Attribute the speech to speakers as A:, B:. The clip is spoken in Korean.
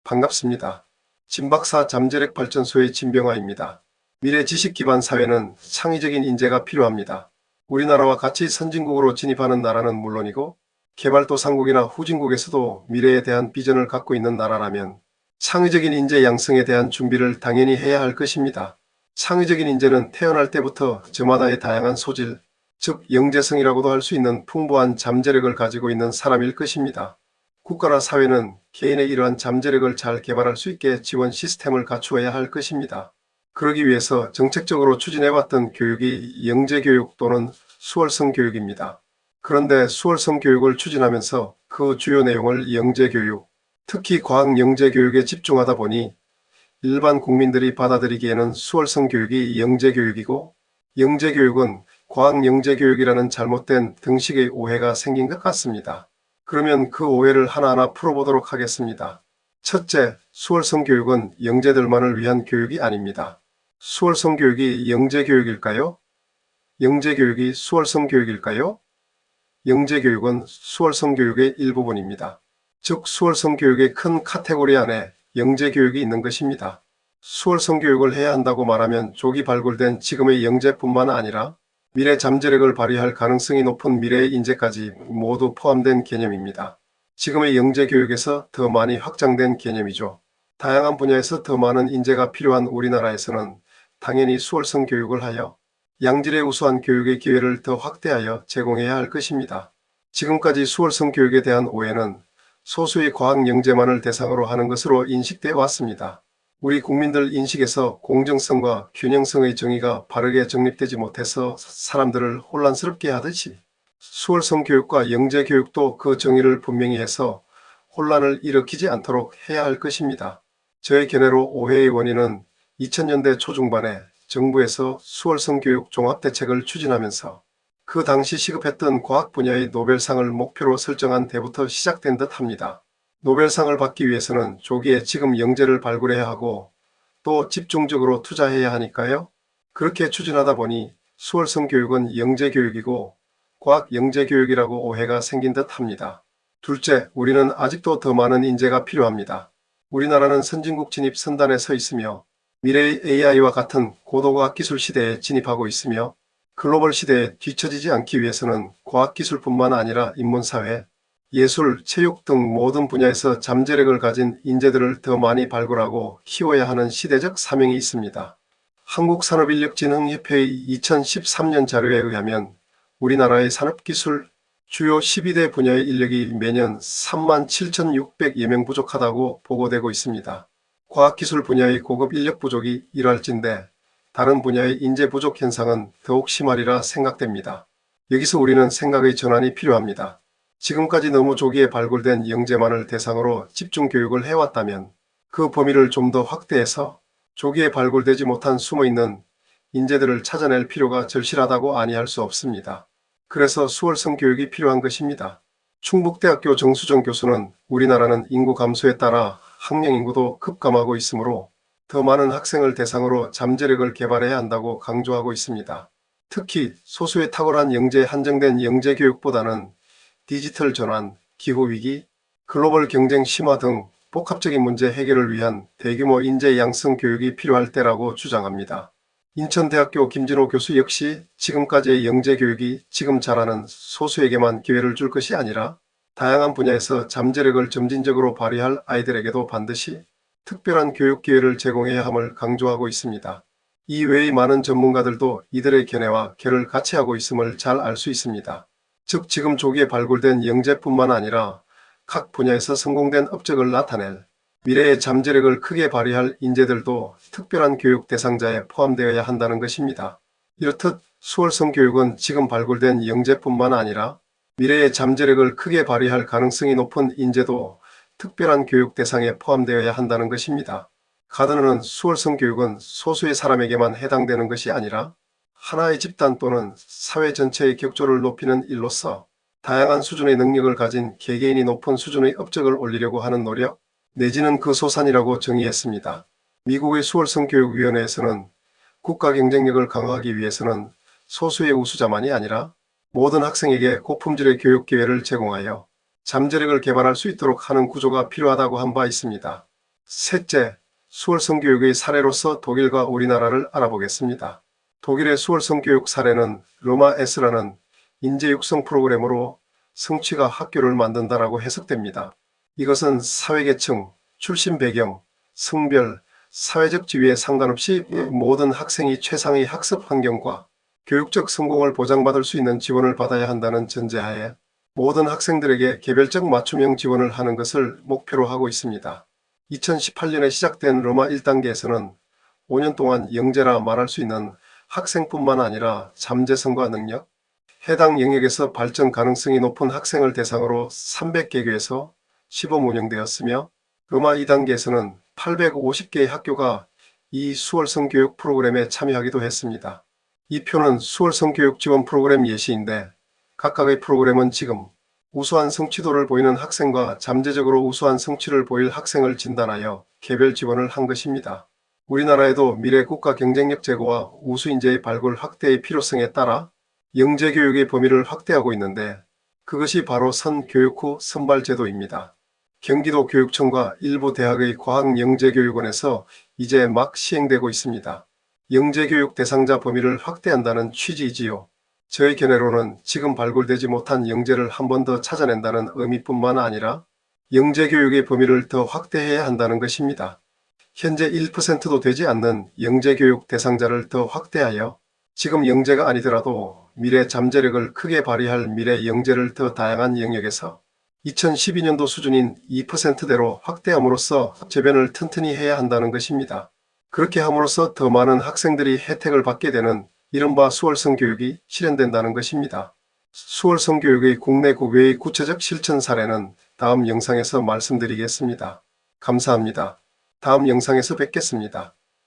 A: 반갑습니다. 진박사 잠재력 발전소의 진병화입니다. 미래 지식 기반 사회는 창의적인 인재가 필요합니다. 우리나라와 같이 선진국으로 진입하는 나라는 물론이고 개발도상국이나 후진국에서도 미래에 대한 비전을 갖고 있는 나라라면 창의적인 인재 양성에 대한 준비를 당연히 해야 할 것입니다. 창의적인 인재는 태어날 때부터 저마다의 다양한 소질, 즉 영재성이라고도 할 수 있는 풍부한 잠재력을 가지고 있는 사람일 것입니다. 국가나 사회는 개인의 이러한 잠재력을 잘 개발할 수 있게 지원 시스템을 갖추어야 할 것입니다. 그러기 위해서 정책적으로 추진해왔던 교육이 영재교육 또는 수월성 교육입니다. 그런데 수월성 교육을 추진하면서 그 주요 내용을 영재교육, 특히 과학 영재교육에 집중하다 보니 일반 국민들이 받아들이기에는 수월성 교육이 영재교육이고 영재교육은 과학 영재교육이라는 잘못된 등식의 오해가 생긴 것 같습니다. 그러면 그 오해를 하나하나 풀어보도록 하겠습니다. 첫째, 수월성 교육은 영재들만을 위한 교육이 아닙니다. 수월성 교육이 영재교육일까요? 영재교육이 수월성 교육일까요? 영재교육은 수월성 교육의 일부분입니다. 즉 수월성 교육의 큰 카테고리 안에 영재교육이 있는 것입니다. 수월성 교육을 해야 한다고 말하면 조기 발굴된 지금의 영재뿐만 아니라 미래 잠재력을 발휘할 가능성이 높은 미래의 인재까지 모두 포함된 개념입니다. 지금의 영재교육에서 더 많이 확장된 개념이죠. 다양한 분야에서 더 많은 인재가 필요한 우리나라에서는 당연히 수월성 교육을 하여 양질의 우수한 교육의 기회를 더 확대하여 제공해야 할 것입니다. 지금까지 수월성 교육에 대한 오해는 소수의 과학 영재만을 대상으로 하는 것으로 인식되어 왔습니다. 우리 국민들 인식에서 공정성과 균형성의 정의가 바르게 정립되지 못해서 사람들을 혼란스럽게 하듯이 수월성 교육과 영재 교육도 그 정의를 분명히 해서 혼란을 일으키지 않도록 해야 할 것입니다. 저의 견해로 오해의 원인은 2000년대 초중반에 정부에서 수월성 교육 종합대책을 추진하면서 그 당시 시급했던 과학 분야의 노벨상을 목표로 설정한 때부터 시작된 듯 합니다. 노벨상을 받기 위해서는 조기에 지금 영재를 발굴해야 하고 또 집중적으로 투자해야 하니까요. 그렇게 추진하다 보니 수월성 교육은 영재교육이고 과학 영재교육이라고 오해가 생긴 듯 합니다. 둘째, 우리는 아직도 더 많은 인재가 필요합니다. 우리나라는 선진국 진입 선단에 서 있으며 미래의 AI와 같은 고도과학 기술 시대에 진입하고 있으며 글로벌 시대에 뒤처지지 않기 위해서는 과학기술뿐만 아니라 인문사회, 예술, 체육 등 모든 분야에서 잠재력을 가진 인재들을 더 많이 발굴하고 키워야 하는 시대적 사명이 있습니다. 한국산업인력진흥협회의 2013년 자료에 의하면 우리나라의 산업기술 주요 12대 분야의 인력이 매년 37,600여 명 부족하다고 보고되고 있습니다. 과학기술 분야의 고급 인력 부족이 일할진데 다른 분야의 인재 부족 현상은 더욱 심하리라 생각됩니다. 여기서 우리는 생각의 전환이 필요합니다. 지금까지 너무 조기에 발굴된 영재만을 대상으로 집중 교육을 해왔다면 그 범위를 좀 더 확대해서 조기에 발굴되지 못한 숨어있는 인재들을 찾아낼 필요가 절실하다고 아니할 수 없습니다. 그래서 수월성 교육이 필요한 것입니다. 충북대학교 정수정 교수는 우리나라는 인구 감소에 따라 학령 인구도 급감하고 있으므로 더 많은 학생을 대상으로 잠재력을 개발해야 한다고 강조하고 있습니다. 특히 소수의 탁월한 영재에 한정된 영재 교육보다는 디지털 전환, 기후위기, 글로벌 경쟁 심화 등 복합적인 문제 해결을 위한 대규모 인재 양성 교육이 필요할 때라고 주장합니다. 인천대학교 김진호 교수 역시 지금까지의 영재 교육이 지금 잘하는 소수에게만 기회를 줄 것이 아니라 다양한 분야에서 잠재력을 점진적으로 발휘할 아이들에게도 반드시 특별한 교육 기회를 제공해야 함을 강조하고 있습니다. 이 외의 많은 전문가들도 이들의 견해와 결을 같이 하고 있음을 잘 알 수 있습니다. 즉 지금 조기에 발굴된 영재뿐만 아니라 각 분야에서 성공된 업적을 나타낼 미래의 잠재력을 크게 발휘할 인재들도 특별한 교육 대상자에 포함되어야 한다는 것입니다. 이렇듯 수월성 교육은 지금 발굴된 영재뿐만 아니라 미래의 잠재력을 크게 발휘할 가능성이 높은 인재도 특별한 교육 대상에 포함되어야 한다는 것입니다. 가드너는 수월성 교육은 소수의 사람에게만 해당되는 것이 아니라 하나의 집단 또는 사회 전체의 격조를 높이는 일로서 다양한 수준의 능력을 가진 개개인이 높은 수준의 업적을 올리려고 하는 노력 내지는 그 소산이라고 정의했습니다. 미국의 수월성 교육위원회에서는 국가 경쟁력을 강화하기 위해서는 소수의 우수자만이 아니라 모든 학생에게 고품질의 교육 기회를 제공하여 잠재력을 개발할 수 있도록 하는 구조가 필요하다고 한 바 있습니다. 셋째, 수월성 교육의 사례로서 독일과 우리나라를 알아보겠습니다. 독일의 수월성 교육 사례는 로마 S라는 인재 육성 프로그램으로 성취가 학교를 만든다라고 해석됩니다. 이것은 사회계층, 출신 배경, 성별, 사회적 지위에 상관없이 모든 학생이 최상의 학습 환경과 교육적 성공을 보장받을 수 있는 지원을 받아야 한다는 전제하에 모든 학생들에게 개별적 맞춤형 지원을 하는 것을 목표로 하고 있습니다. 2018년에 시작된 로마 1단계에서는 5년 동안 영재라 말할 수 있는 학생뿐만 아니라 잠재성과 능력, 해당 영역에서 발전 가능성이 높은 학생을 대상으로 300개교에서 시범 운영되었으며 로마 2단계에서는 850개의 학교가 이 수월성 교육 프로그램에 참여하기도 했습니다. 이 표는 수월성 교육 지원 프로그램 예시인데 각각의 프로그램은 지금 우수한 성취도를 보이는 학생과 잠재적으로 우수한 성취를 보일 학생을 진단하여 개별 지원을 한 것입니다. 우리나라에도 미래 국가 경쟁력 제고와 우수 인재의 발굴 확대의 필요성에 따라 영재 교육의 범위를 확대하고 있는데 그것이 바로 선교육 후 선발 제도입니다. 경기도 교육청과 일부 대학의 과학영재교육원에서 이제 막 시행되고 있습니다. 영재교육 대상자 범위를 확대한다는 취지이지요. 저의 견해로는 지금 발굴되지 못한 영재를 한 번 더 찾아낸다는 의미뿐만 아니라 영재교육의 범위를 더 확대해야 한다는 것입니다. 현재 1%도 되지 않는 영재교육 대상자를 더 확대하여 지금 영재가 아니더라도 미래 잠재력을 크게 발휘할 미래 영재를 더 다양한 영역에서 2012년도 수준인 2%대로 확대함으로써 재변을 튼튼히 해야 한다는 것입니다. 그렇게 함으로써 더 많은 학생들이 혜택을 받게 되는 이른바 수월성 교육이 실현된다는 것입니다. 수월성 교육의 국내 국외의 구체적 실천 사례는 다음 영상에서 말씀드리겠습니다. 감사합니다. 다음 영상에서 뵙겠습니다.